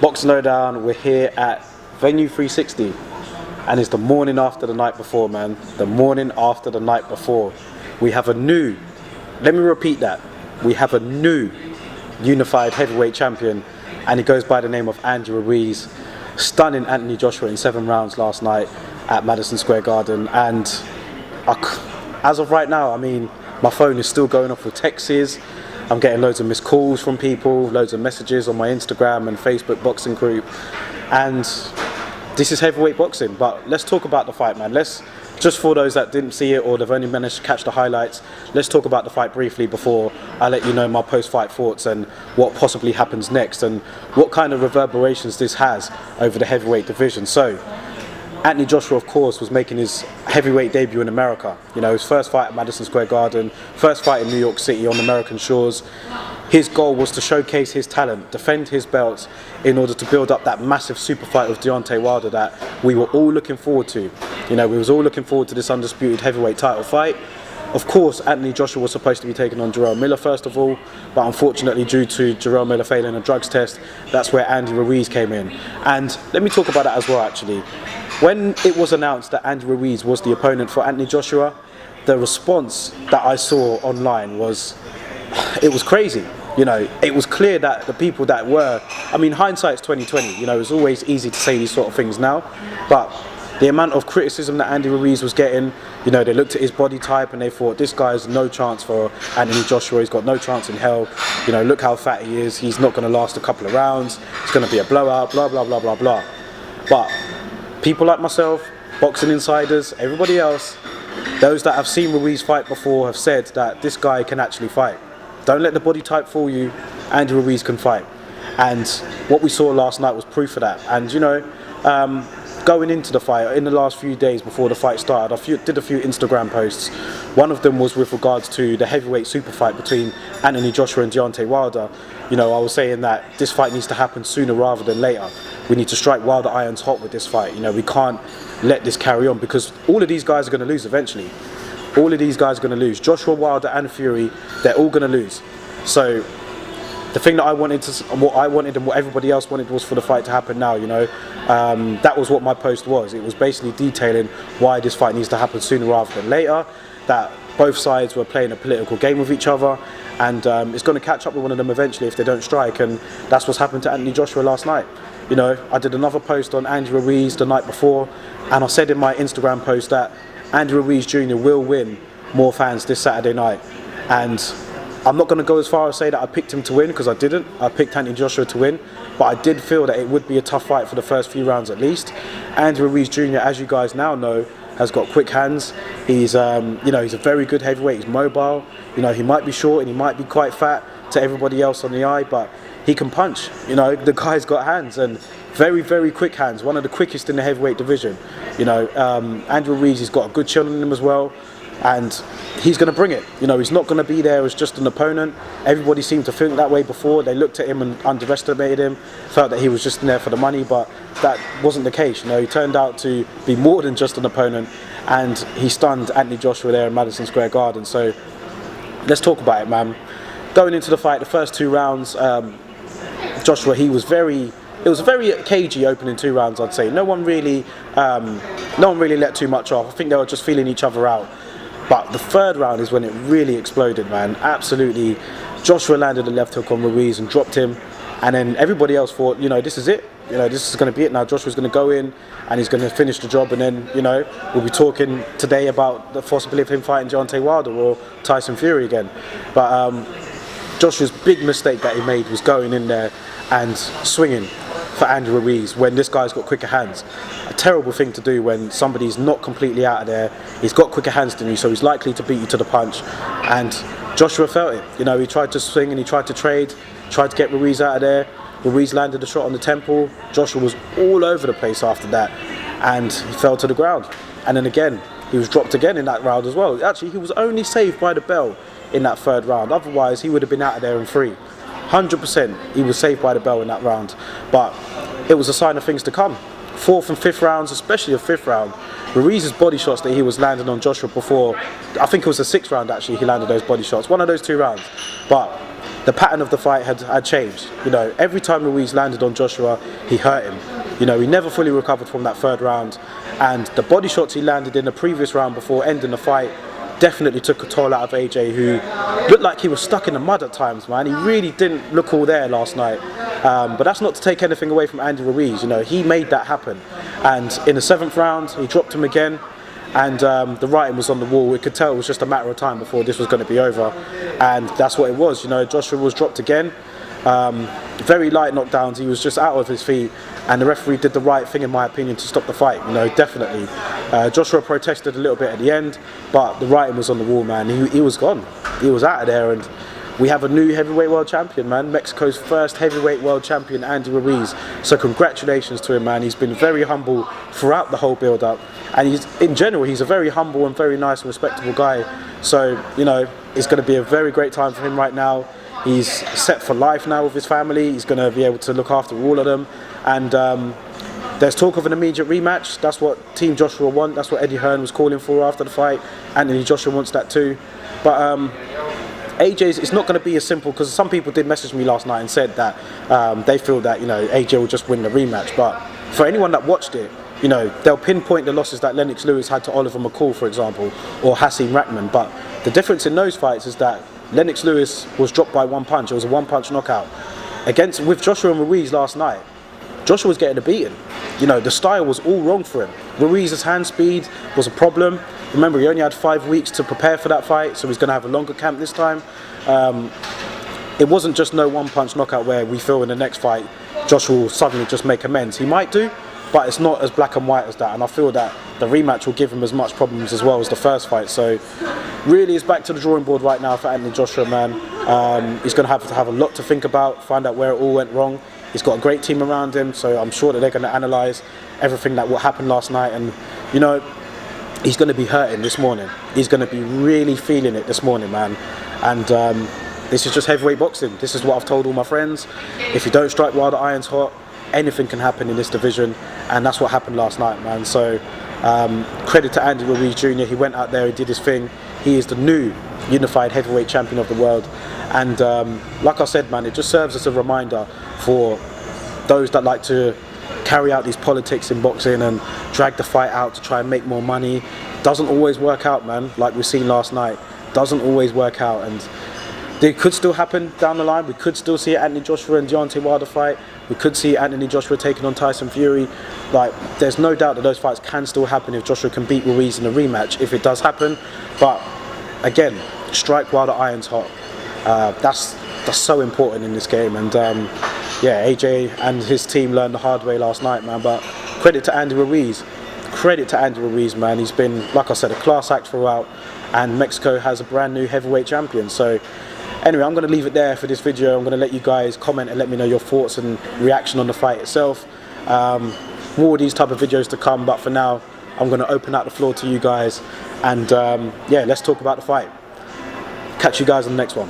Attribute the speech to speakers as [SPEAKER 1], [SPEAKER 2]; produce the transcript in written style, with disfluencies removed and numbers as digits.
[SPEAKER 1] Boxing Lowdown, we're here at Venue 360 and it's the morning after the night before, man. The morning after the night before. We have a new, let me repeat that, we have a new unified heavyweight champion and he goes by the name of Andy Ruiz, stunning Anthony Joshua in 7 rounds last night at Madison Square Garden. And as of right now, I mean, my phone is still going off with texts. I'm getting loads of missed calls from people, loads of messages on my Instagram and Facebook boxing group. And this is heavyweight boxing, but let's talk about the fight, man. Just for those that didn't see it or they've only managed to catch the highlights, let's talk about the fight briefly before I let you know my post-fight thoughts and what possibly happens next and what kind of reverberations this has over the heavyweight division. So, Anthony Joshua, of course, was making his heavyweight debut in America. You know, his first fight at Madison Square Garden, first fight in New York City on American shores. His goal was to showcase his talent, defend his belts in order to build up that massive super fight with Deontay Wilder that we were all looking forward to. You know, we was all looking forward to this undisputed heavyweight title fight. Of course, Anthony Joshua was supposed to be taking on Jarrell Miller first of all, but unfortunately due to Jarrell Miller failing a drugs test, that's where Andy Ruiz came in. And let me talk about that as well, actually. When it was announced that Andy Ruiz was the opponent for Anthony Joshua, the response that I saw online was, it was crazy. You know, it was clear that the people that were, I mean, hindsight's 2020, you know, it's always easy to say these sort of things now, but the amount of criticism that Andy Ruiz was getting, you know, they looked at his body type and they thought, this guy's no chance for Anthony Joshua, he's got no chance in hell, you know, look how fat he is, he's not going to last a couple of rounds, it's going to be a blowout, blah, blah, blah, blah, blah. But people like myself, boxing insiders, everybody else, those that have seen Ruiz fight before have said that this guy can actually fight. Don't let the body type fool you, Andy Ruiz can fight. And what we saw last night was proof of that. And you know, going into the fight, in the last few days before the fight started, I did a few Instagram posts. One of them was with regards to the heavyweight super fight between Anthony Joshua and Deontay Wilder. You know, I was saying that this fight needs to happen sooner rather than later. We need to strike while the iron's hot with this fight. You know, we can't let this carry on because all of these guys are going to lose eventually. All of these guys are going to lose. Joshua, Wilder and Fury, they're all going to lose. So the thing that I wanted to, what I wanted and what everybody else wanted was for the fight to happen now, you know. That was what my post was. It was basically detailing why this fight needs to happen sooner rather than later, that both sides were playing a political game with each other, and it's going to catch up with one of them eventually if they don't strike, and that's what's happened to Anthony Joshua last night. You know, I did another post on Andy Ruiz the night before, and I said in my Instagram post that Andy Ruiz Jr. will win more fans this Saturday night. And I'm not going to go as far as say that I picked him to win, because I didn't. I picked Anthony Joshua to win, but I did feel that it would be a tough fight for the first few rounds at least. Andy Ruiz Jr., as you guys now know, has got quick hands. He's, you know, he's a very good heavyweight. He's mobile. You know, he might be short and he might be quite fat to everybody else on the eye, but he can punch. You know, the guy's got hands, and very, very quick hands. One of the quickest in the heavyweight division. You know, Andy Ruiz, he's got a good chin on him as well, and he's going to bring it. You know, he's not going to be there as just an opponent. Everybody seemed to think that way before. They looked at him and underestimated him, felt that he was just in there for the money, but that wasn't the case. You know, he turned out to be more than just an opponent, and he stunned Anthony Joshua there in Madison Square Garden. So let's talk about it, man. Going into the fight, the first 2 rounds, Joshua, it was a very cagey opening 2 rounds, I'd say. No one really let too much off. I think they were just feeling each other out. But the 3rd round is when it really exploded, man. Absolutely. Joshua landed a left hook on Ruiz and dropped him. And then everybody else thought, you know, this is it. You know, this is going to be it now. Joshua's going to go in and he's going to finish the job. And then, you know, we'll be talking today about the possibility of him fighting Deontay Wilder or Tyson Fury again. But Joshua's big mistake that he made was going in there and swinging for Andy Ruiz when this guy's got quicker hands. A terrible thing to do when somebody's not completely out of there. He's got quicker hands than you, so he's likely to beat you to the punch. And Joshua felt it. You know, he tried to swing and he tried to trade, tried to get Ruiz out of there. Ruiz landed a shot on the temple. Joshua was all over the place after that, and he fell to the ground. And then again, he was dropped again in that round as well. Actually, he was only saved by the bell in that 3rd round. Otherwise, he would have been out of there in 3. 100%, he was saved by the bell in that round. But it was a sign of things to come 4th and 5th rounds, especially the 5th round, Ruiz's body shots that he was landing on Joshua before, I think it was the 6th round actually, he landed those body shots, one of those 2 rounds. But the pattern of the fight had changed. You know, every time Ruiz landed on Joshua, he hurt him. You know, he never fully recovered from that 3rd round, and the body shots he landed in the previous round before ending the fight definitely took a toll out of AJ, who looked like he was stuck in the mud at times, man. He really didn't look all there last night. But that's not to take anything away from Andy Ruiz. You know, he made that happen. And in the 7th round, he dropped him again. And the writing was on the wall. We could tell it was just a matter of time before this was going to be over. And that's what it was. You know, Joshua was dropped again. Very light knockdowns. He was just out of his feet. And the referee did the right thing, in my opinion, to stop the fight. You know, definitely. Joshua protested a little bit at the end, but the writing was on the wall, man. He was gone. He was out of there, and we have a new heavyweight world champion, man. Mexico's first heavyweight world champion, Andy Ruiz. So congratulations to him, man. He's been very humble throughout the whole build-up, and in general, he's a very humble and very nice and respectable guy. So, you know, it's going to be a very great time for him right now. He's set for life now with his family. He's going to be able to look after all of them. And there's talk of an immediate rematch. That's what Team Joshua want. That's what Eddie Hearn was calling for after the fight. Anthony Joshua wants that too. But AJ's, it's not going to be as simple, because some people did message me last night and said that they feel that, you know, AJ will just win the rematch. But for anyone that watched it, you know, they'll pinpoint the losses that Lennox Lewis had to Oliver McCall, for example, or Hasim Rahman. But the difference in those fights is that Lennox Lewis was dropped by 1 punch. It was a 1-punch knockout. With Joshua and Ruiz last night, Joshua was getting a beating. You know, the style was all wrong for him. Ruiz's hand speed was a problem. Remember, he only had 5 weeks to prepare for that fight, so he's going to have a longer camp this time. It wasn't just no 1-punch knockout where we feel in the next fight Joshua will suddenly just make amends. He might do, but it's not as black and white as that, and I feel that the rematch will give him as much problems as well as the first fight. So really, it's back to the drawing board right now for Anthony Joshua, man. He's going to have a lot to think about, find out where it all went wrong. He's got a great team around him, so I'm sure that they're going to analyse everything that what happened last night. And, you know, he's going to be hurting this morning. He's going to be really feeling it this morning, man. And this is just heavyweight boxing. This is what I've told all my friends. If you don't strike while the iron's hot, anything can happen in this division, and that's what happened last night, man. So credit to Andy Ruiz Jr. He went out there, he did his thing. He is the new unified heavyweight champion of the world. And like I said, man, it just serves as a reminder for those that like to carry out these politics in boxing and drag the fight out to try and make more money. Doesn't always work out, man. Like we've seen last night, doesn't always work out, and it could still happen down the line. We could still see Anthony Joshua and Deontay Wilder fight. We could see Anthony Joshua taking on Tyson Fury. Like, there's no doubt that those fights can still happen if Joshua can beat Ruiz in a rematch, if it does happen. But again, strike while the iron's hot. That's so important in this game. And yeah, AJ and his team learned the hard way last night, man. But credit to Andy Ruiz. Credit to Andy Ruiz, man. He's been, like I said, a class act throughout. And Mexico has a brand new heavyweight champion. So anyway, I'm going to leave it there for this video. I'm going to let you guys comment and let me know your thoughts and reaction on the fight itself. More of these type of videos to come, but for now, I'm going to open out the floor to you guys. And yeah, let's talk about the fight. Catch you guys on the next one.